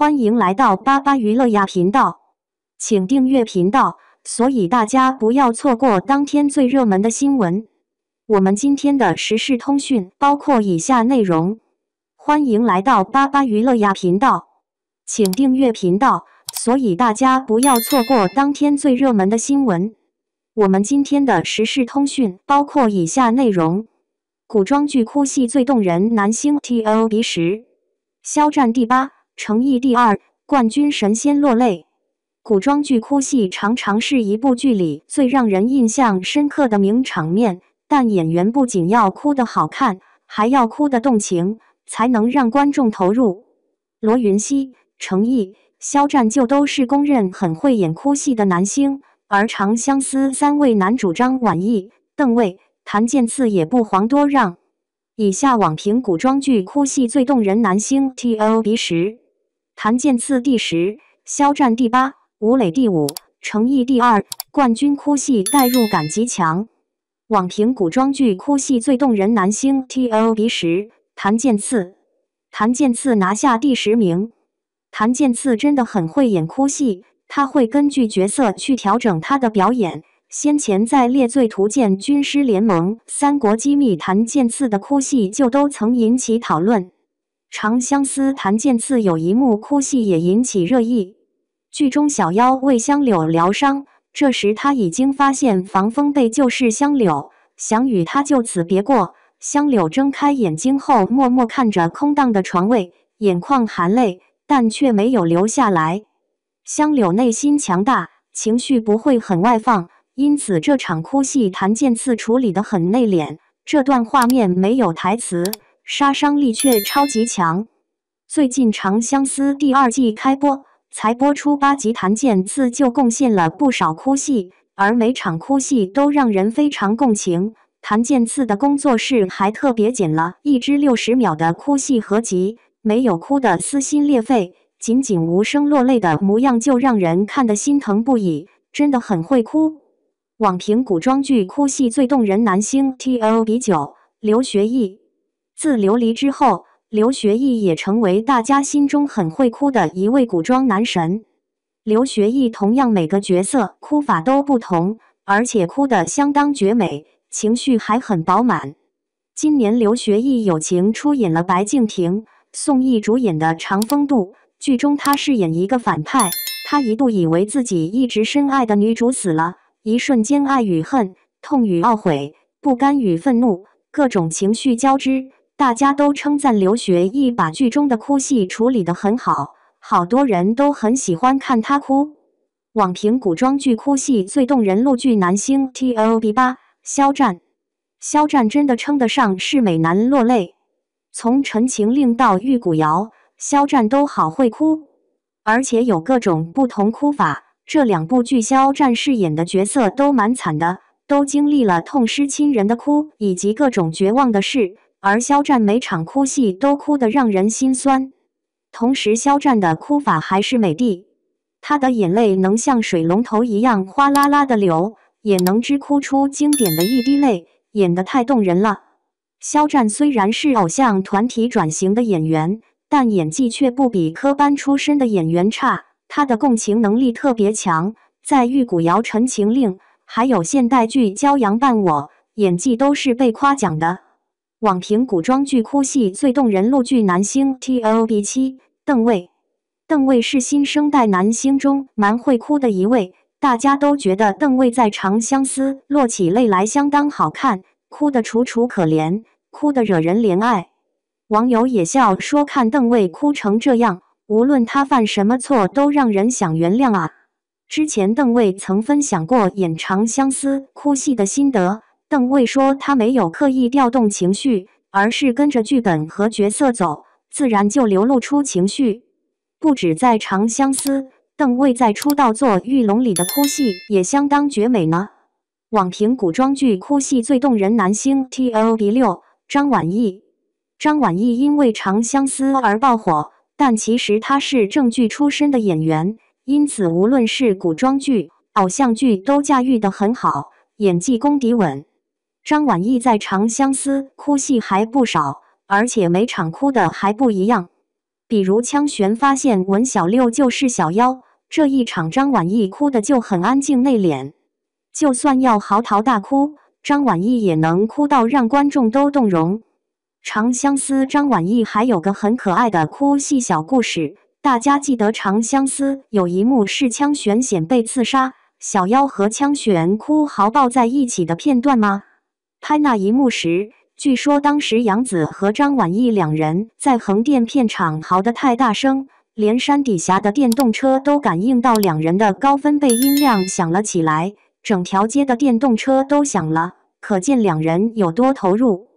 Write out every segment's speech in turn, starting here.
欢迎来到巴巴娱乐呀频道，请订阅频道，所以大家不要错过当天最热门的新闻。我们今天的时事通讯包括以下内容：欢迎来到巴巴娱乐呀频道，请订阅频道，所以大家不要错过当天最热门的新闻。我们今天的时事通讯包括以下内容：古装剧哭戏最动人男星 TOB10， 肖战第8，成毅第2，冠军神仙落泪。古装剧哭戏常常是一部剧里最让人印象深刻的名场面，但演员不仅要哭得好看，还要哭得动情，才能让观众投入。罗云熙、成毅、肖战就都是公认很会演哭戏的男星，而《长相思》3位男主张晚意、邓卫、谭健次也不遑多让。以下网评古装剧哭戏最动人男星 TOB10， 谭健次第10，肖战第8，吴磊第5，成毅第2，冠军哭戏代入感极强。网评古装剧哭戏最动人男星 TOB10， 谭健次。谭健次拿下第10名。谭健次真的很会演哭戏，他会根据角色去调整他的表演。先前在《猎罪图鉴》《军师联盟》《三国机密》，谭健次的哭戏就都曾引起讨论。《长相思》谭健次有一幕哭戏也引起热议。剧中小妖为香柳疗伤，这时他已经发现防风被就是香柳，想与他就此别过。香柳睁开眼睛后，默默看着空荡的床位，眼眶含泪，但却没有流下来。香柳内心强大，情绪不会很外放，因此这场哭戏谭健次处理得很内敛。这段画面没有台词，杀伤力却超级强。最近《长相思》第2季开播，才播出8集，谭健次就贡献了不少哭戏，而每场哭戏都让人非常共情。谭健次的工作室还特别剪了一支60秒的哭戏合集，没有哭得撕心裂肺，仅仅无声落泪的模样就让人看得心疼不已，真的很会哭。网评古装剧哭戏最动人男星 TOB9， 刘学义。自琉璃之后，刘学义也成为大家心中很会哭的一位古装男神。刘学义同样每个角色哭法都不同，而且哭得相当绝美，情绪还很饱满。今年刘学义友情出演了白敬亭、宋轶主演的《长风渡》，剧中他饰演一个反派，他一度以为自己一直深爱的女主死了，一瞬间爱与恨，痛与懊悔，不甘与愤怒，各种情绪交织。大家都称赞刘学义把剧中的哭戏处理得很好，好多人都很喜欢看他哭。网评古装剧哭戏最动人陆剧男星 TOB8， 肖战。肖战真的称得上是美男落泪，从《陈情令》到《玉骨遥》，肖战都好会哭，而且有各种不同哭法。这2部剧肖战饰演的角色都蛮惨的，都经历了痛失亲人的哭，以及各种绝望的事，而肖战每场哭戏都哭得让人心酸。同时肖战的哭法还是美的，他的眼泪能像水龙头一样哗啦啦的流，也能只哭出经典的一滴泪，演得太动人了。肖战虽然是偶像团体转型的演员，但演技却不比科班出身的演员差，他的共情能力特别强，在《玉骨遥》《陈情令》还有现代剧《骄阳伴我》，演技都是被夸奖的。网评古装剧哭戏最动人陆剧男星 TOB7， 邓卫。邓卫是新生代男星中蛮会哭的一位，大家都觉得邓卫在《长相思》落起泪来相当好看，哭得楚楚可怜，哭得惹人怜爱。网友也笑说，看邓卫哭成这样，无论他犯什么错都让人想原谅啊。之前邓卫曾分享过演《长相思》哭戏的心得，邓卫说他没有刻意调动情绪，而是跟着剧本和角色走，自然就流露出情绪。不止在《长相思》，邓卫在出道作《玉龙》里的哭戏也相当绝美呢。网评古装剧哭戏最动人男星 TOB6， 张晚意。张晚意因为《长相思》而爆火，但其实他是正剧出身的演员，因此无论是古装剧、偶像剧都驾驭得很好，演技功底稳。张晚意在《长相思》哭戏还不少，而且每场哭的还不一样。比如枪玄发现文小六就是小妖，这一场张晚意哭的就很安静内敛，就算要嚎啕大哭，张晚意也能哭到让观众都动容。《长相思》张晚意还有个很可爱的哭戏小故事，大家记得《长相思》有一幕是枪玄险被刺杀，小妖和枪玄哭嚎抱在一起的片段吗？拍那一幕时，据说当时杨紫和张晚意两人在横店片场嚎得太大声，连山底下的电动车都感应到两人的高分贝音量响了起来，整条街的电动车都响了，可见两人有多投入。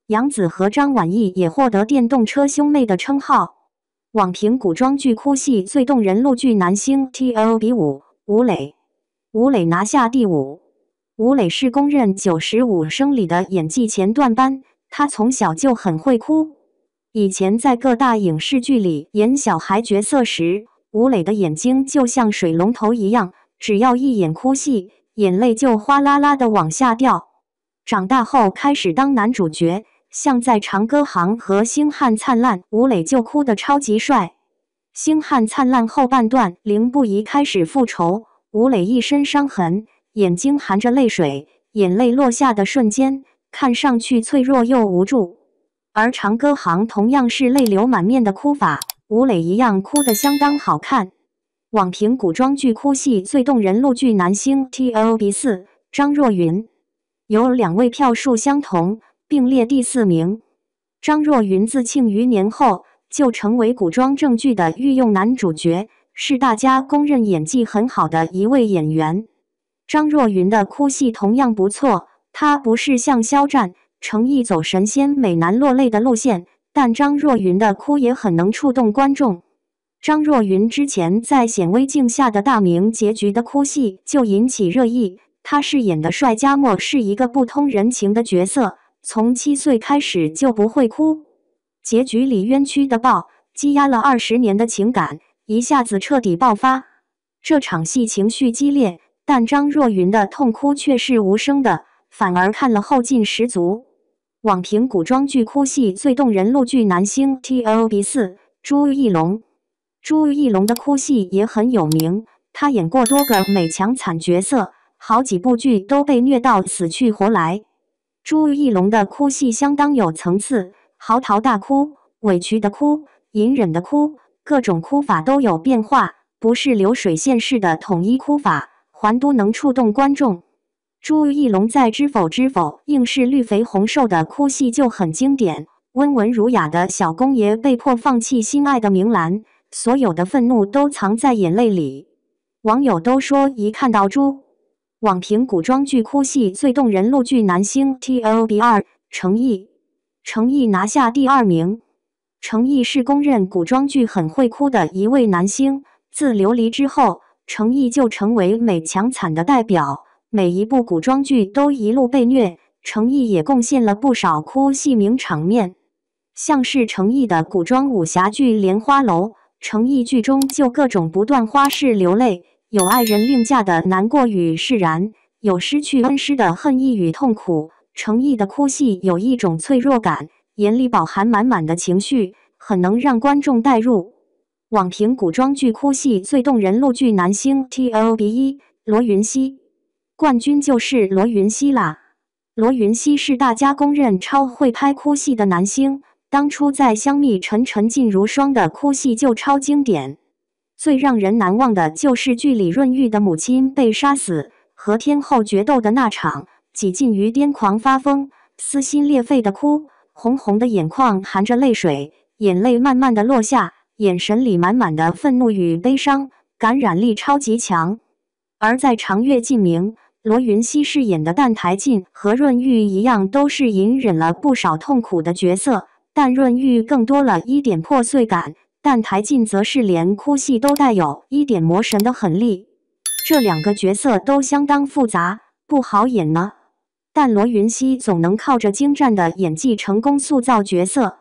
杨紫和张晚意也获得电动车兄妹的称号。网评古装剧哭戏最动人陆剧男星 TOP5， 吴磊。吴磊拿下第5。吴磊是公认95生里的演技前段班，他从小就很会哭。以前在各大影视剧里演小孩角色时，吴磊的眼睛就像水龙头一样，只要一演哭戏，眼泪就哗啦啦的往下掉。长大后开始当男主角，像在《长歌行》和《星汉灿烂》，吴磊就哭得超级帅。《星汉灿烂》后半段，凌不疑开始复仇，吴磊一身伤痕，眼睛含着泪水，眼泪落下的瞬间，看上去脆弱又无助。而《长歌行》同样是泪流满面的哭法，吴磊一样哭得相当好看。网评古装剧哭戏最动人陆剧男星 TOP4， 张若昀。有2位票数相同，并列第4名。张若昀自《庆余年》后就成为古装正剧的御用男主角，是大家公认演技很好的一位演员。张若昀的哭戏同样不错，他不是像肖战、程毅走神仙美男落泪的路线，但张若昀的哭也很能触动观众。张若昀之前在《显微镜下的大明》结局的哭戏就引起热议，他饰演的帅家默是一个不通人情的角色，从7岁开始就不会哭。结局里冤屈的爆，积压了20年的情感，一下子彻底爆发。这场戏情绪激烈，但张若昀的痛哭却是无声的，反而看了后劲十足。网评古装剧哭戏最动人陆剧男星 TOP4， 朱一龙。朱一龙的哭戏也很有名，他演过多个美强惨角色，好几部剧都被虐到死去活来。朱一龙的哭戏相当有层次，嚎啕大哭、委屈的哭、隐忍的哭，各种哭法都有变化，不是流水线式的统一哭法，还都能触动观众。朱一龙在《知否知否》硬是绿肥红瘦的哭戏就很经典，温文儒雅的小公爷被迫放弃心爱的明兰，所有的愤怒都藏在眼泪里。网友都说一看到朱。网评古装剧哭戏最动人陆剧男星 TOP2， 程毅。程毅拿下第2名。程毅是公认古装剧很会哭的一位男星，自琉璃之后，程毅就成为美强惨的代表，每一部古装剧都一路被虐，程毅也贡献了不少哭戏名场面。像是程毅的古装武侠剧《莲花楼》，程毅剧中就各种不断花式流泪，有爱人另嫁的难过与释然，有失去恩师的恨意与痛苦。程毅的哭戏有一种脆弱感，眼里饱含满满的情绪，很能让观众带入。网评古装剧哭戏最动人陆剧男星 TOP1， 罗云熙。冠军就是罗云熙啦！罗云熙是大家公认超会拍哭戏的男星，当初在《香蜜沉沉烬如霜》的哭戏就超经典。最让人难忘的就是剧里润玉的母亲被杀死，和天后决斗的那场，几近于癫狂发疯、撕心裂肺的哭，红红的眼眶含着泪水，眼泪慢慢的落下，眼神里满满的愤怒与悲伤，感染力超级强。而在《长月烬明》，罗云熙饰演的澹台烬和润玉一样，都是隐忍了不少痛苦的角色，但润玉更多了一点破碎感，澹台烬则是连哭戏都带有一点魔神的狠力。这2个角色都相当复杂，不好演呢。但罗云熙总能靠着精湛的演技成功塑造角色。